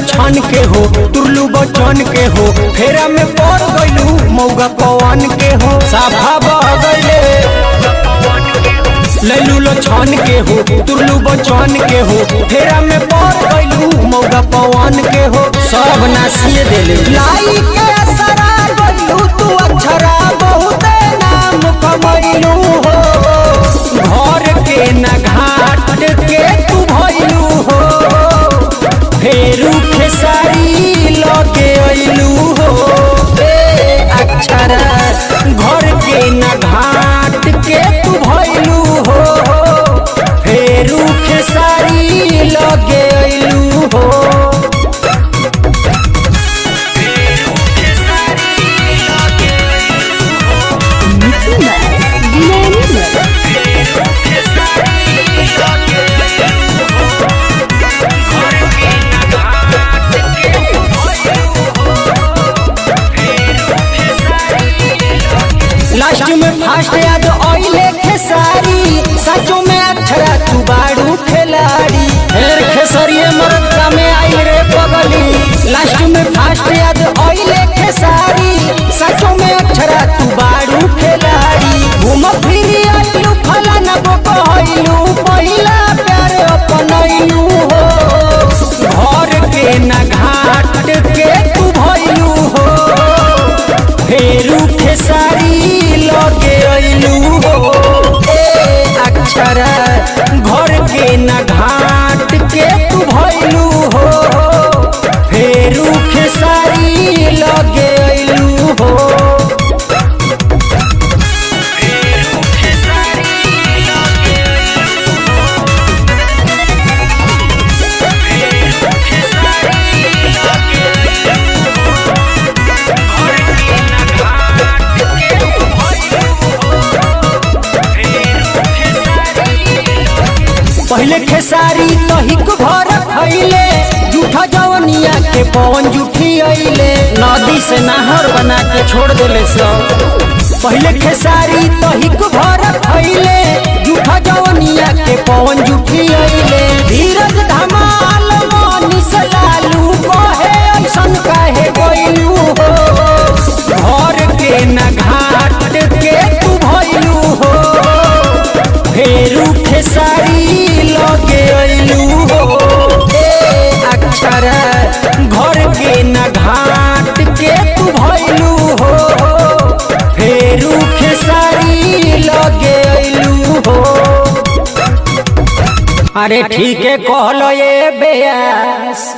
छन के हो तुरलू बचन के हो फेरा में पड़ गइलू मौगा पवन के हो साफा बह गइले लैलू छन के हो तुरलू बचन के हो फेरा में पड़ गइलू मौगा पवन के हो सब नासिए देले लाई के असरा गइलू तू अक्षरा बहुत नाम कमैलू हो घर के न घाट के तू भइलू हो फेरू खेसारी लगे अइलू हो अक्षरा घर के न घाट के तू भइलू हो फेरू खेसारी लगे अइलू हो लास्ट में फास्ट याद ओइले खेसारी सचो में अक्षरा तू बाड़ू खिलाड़ी फिर खेसरिए मरद का में आई रे पगली लास्ट में फास्ट याद ओइले खेसारी सचो में अक्षरा तू बाड़ू खिलाड़ी घूम फिरी आइलू फला न कहलू पहिला प्यार अपनैलू हो घर के न घाट के तू भइलू हो फेरू खेसारी लगे अइलू हो अक्षरा घर के न घाट के तू भइलू हो फेरू खेसारी लगे अइलू हो पहले खेसारी तहिक भर खैले जूठा जवनिया के पवन जूठी अइले नदी से नहर बना के छोड़ देले सब पहले खेसारी तहिक भर खैले जूठा जवनिया के पवन जूठी अइले धीरज धमाल मनीष लालू कहे ऐसन काहे गइलू हो घर के न घाट के तू भइलू हो फेरू खेसारी लगे अइलू हो अक्षरा घर के न घाट के तू भइलू हो फेरू खेसारी लगे अइलू हो अरे ठीक है कहलो ये बेयास।